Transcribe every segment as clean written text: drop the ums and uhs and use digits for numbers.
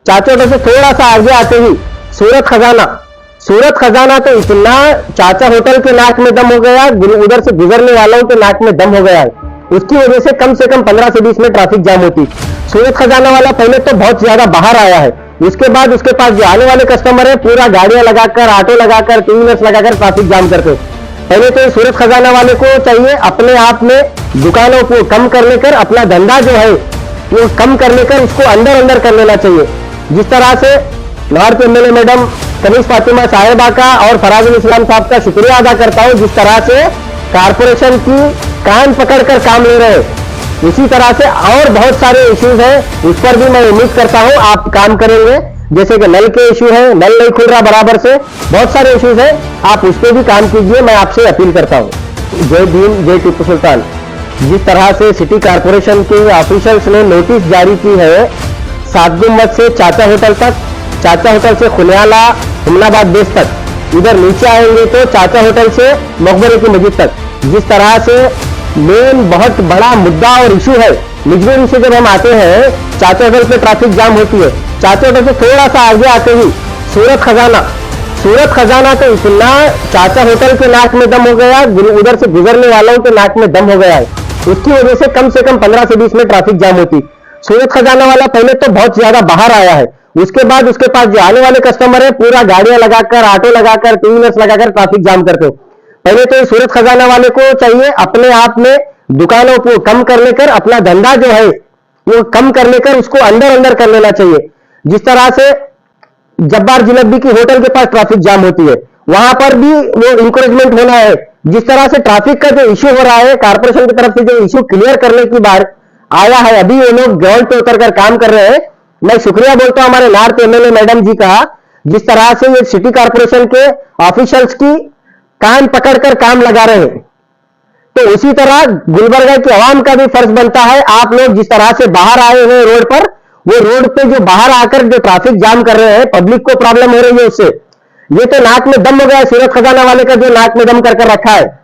चाचा होटल से थोड़ा सा आगे आते ही सूरत खजाना। सूरत खजाना तो इतना चाचा होटल के नाक में दम हो गया, उधर से गुजरने वालों के नाक में दम हो गया है। उसकी वजह से कम 15 से 20 मिनट ट्रैफिक जाम होती। सूरत खजाना वाला पहले तो बहुत ज्यादा बाहर आया है, उसके बाद उसके पास जो आने वाले कस्टमर है पूरा गाड़ियां लगाकर, ऑटो लगाकर, टू व्हीलर्स लगाकर ट्रैफिक जाम करते। पहले तो सूरत खजाना वाले को चाहिए अपने आप में दुकानों को कम करने कर, अपना धंधा जो है वो कम करने कर उसको अंदर अंदर कर लेना चाहिए। जिस तरह से नॉर्थ एमएलए मैडम कनीज फातिमा साहिबा का और फराजुल इस्लाम साहब का शुक्रिया अदा करता हूं, जिस तरह से कारपोरेशन की कान पकड़कर काम ले रहे हैं। इसी तरह से और बहुत सारे इश्यूज हैं, उस पर भी मैं उम्मीद करता हूं आप काम करेंगे। जैसे कि नल के इश्यू है, नल नहीं खुल रहा बराबर से, बहुत सारे इश्यूज हैं, आप उस पर भी काम कीजिए, मैं आपसे अपील करता हूं। जय भीम, जय टिप्पू सुल्तान। जिस तरह से सिटी कारपोरेशन के ऑफिशियल्स ने नोटिस जारी की है 7 गुंबद से चाचा होटल तक, चाचा होटल से खुनियाला हुमनाबाद बेस तक, इधर नीचे आएंगे तो चाचा होटल से मकबरे की मस्जिद तक, जिस तरह से मेन बहुत बड़ा मुद्दा और इशू है। मिजबूरी से जब हम आते हैं चाचा होटल पे ट्रैफिक जाम होती है। चाचा होटल से थोड़ा सा आगे आते ही सूरत खजाना। सूरत खजाना तो इतना चाचा होटल के नाक में दम हो गया, उधर से गुजरने वालों के नाक में दम हो गया है। उसकी वजह से कम 15 से 20 मिनट ट्रैफिक जाम होती। सूरत खजाना वाला पहले तो बहुत ज्यादा बाहर आया है, उसके बाद उसके पास जो आने वाले कस्टमर है पूरा गाड़ियां लगाकर, ऑटो लगाकर, टू व्हीलर्स लगाकर ट्रैफिक जाम करते। पहले तो सूरत खजाना वाले को चाहिए अपने आप में दुकानों को कम कर लेकर, अपना धंधा जो है वो कम कर लेकर उसको अंदर अंदर कर लेना चाहिए। जिस तरह से जब्बार जिलेबी की होटल के पास ट्रैफिक जाम होती है, वहां पर भी वो इंकरेजमेंट होना है। जिस तरह से ट्रैफिक का जो इश्यू हो रहा है, कारपोरेशन की तरफ से जो इश्यू क्लियर करने की बार आया है, अभी ये लोग ग्राउंड पे उतरकर काम कर रहे हैं। मैं शुक्रिया बोलता हूं हमारे नॉर्थ एमएलए मैडम जी का, जिस तरह से ये सिटी कारपोरेशन के ऑफिशियल्स की कान पकड़कर काम लगा रहे हैं। तो उसी तरह गुलबर्गा की आवाम का भी फर्ज बनता है, आप लोग जिस तरह से बाहर आए हुए रोड पर, वो रोड पे जो बाहर आकर जो ट्रैफिक जाम कर रहे हैं, पब्लिक को प्रॉब्लम हो रही है उससे। ये तो नाक में दम हो गया सूरत खजाना वाले का, जो नाक में दम कर रखा है।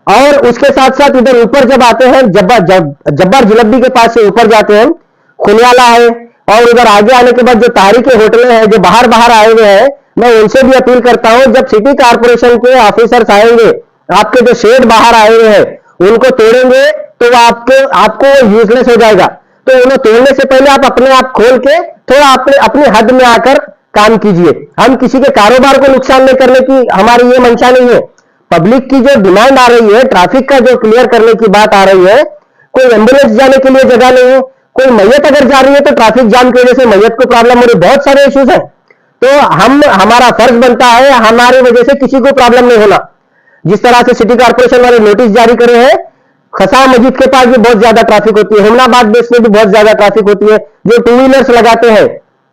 और उसके साथ साथ इधर ऊपर जब आते हैं जब्बार जिलेबी के पास से ऊपर जाते हैं, खुनियाला है, और उधर आगे आने के बाद जो तारीख होटलें हैं जो बाहर आए हुए हैं, मैं उनसे भी अपील करता हूं जब सिटी कारपोरेशन के ऑफिसर्स आएंगे, आपके जो शेड बाहर आए हुए हैं उनको तोड़ेंगे तो आपको यूजलेस हो जाएगा। तो उन्हें तोड़ने से पहले आप अपने आप खोल के थोड़ा अपनी हद में आकर काम कीजिए। हम किसी के कारोबार को नुकसान नहीं करने की हमारी ये मंशा नहीं है। पब्लिक की जो डिमांड आ रही है, ट्रैफिक का जो क्लियर करने की बात आ रही है, कोई एम्बुलेंस जाने के लिए जगह नहीं है, कोई मैयत अगर जा रही है तो ट्रैफिक जाम की वजह से मैयत को प्रॉब्लम हो रही है, बहुत सारे इश्यूज है। तो हमारा फर्ज बनता है हमारी वजह से किसी को प्रॉब्लम नहीं होना। जिस तरह से सिटी कारपोरेशन वाले नोटिस जारी करे हैं, खसा मस्जिद के पास भी बहुत ज्यादा ट्रैफिक होती है, हुमनाबाद बेस में भी बहुत ज्यादा ट्रैफिक होती है। जो टू व्हीलर्स लगाते हैं,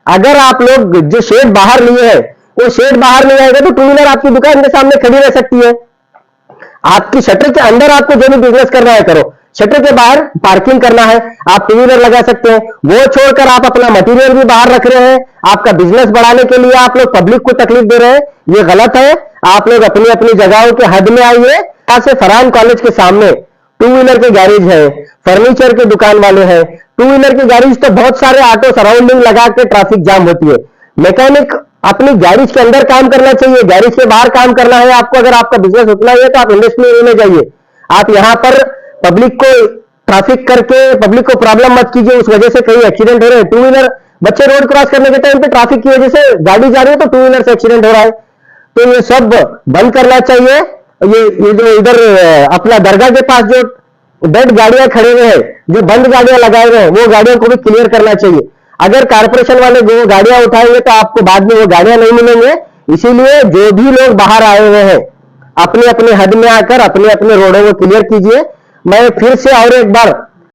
अगर आप लोग जो शेड बाहर लिए है वो शेड बाहर नहीं आएगा तो टू व्हीलर आपकी दुकान के सामने खड़ी रह सकती है। आपकी शटर के अंदर आपको जो भी बिजनेस करना है करो, शटर के बाहर पार्किंग करना है, आप टू व्हीलर लगा सकते हैं। वो छोड़कर आप अपना मटेरियल भी बाहर रख रहे हैं, आपका बिजनेस बढ़ाने के लिए आप लोग पब्लिक को तकलीफ दे रहे हैं, ये गलत है। आप लोग अपनी अपनी जगहों के हद में आइए। यहां से फरहान कॉलेज के सामने टू व्हीलर के गैरेज है, फर्नीचर के दुकान वाले हैं, टू व्हीलर के गैरेज, तो बहुत सारे ऑटो सराउंडिंग लगा के ट्रैफिक जाम होती है। मैकेनिक अपनी गैरेज के अंदर काम करना चाहिए, गैरेज के बाहर काम करना है आपको। अगर आपका बिजनेस उतना ही है तो आप इंडस्ट्री एरिया में जाइए। आप यहां पर पब्लिक को ट्रैफिक करके पब्लिक को प्रॉब्लम मत कीजिए, उस वजह से कई एक्सीडेंट हो रहे हैं। टू व्हीलर बच्चे रोड क्रॉस करने के टाइम पे ट्रैफिक की वजह से गाड़ी जा रही है तो टू व्हीलर से एक्सीडेंट हो रहा है। तो ये सब बंद करना चाहिए। ये जो इधर अपना दरगाह के पास जो डेड गाड़ियां खड़े हुए हैं, जो बंद गाड़ियां लगाए हुए हैं, वो गाड़ियों को भी क्लियर करना चाहिए। अगर कारपोरेशन वाले वो गाड़ियां उठाएंगे तो आपको बाद में वो गाड़ियां नहीं मिलेंगे। इसीलिए जो भी लोग बाहर आए हुए हैं अपने अपने हद में आकर अपने अपने रोडों को क्लियर कीजिए। मैं फिर से और एक बार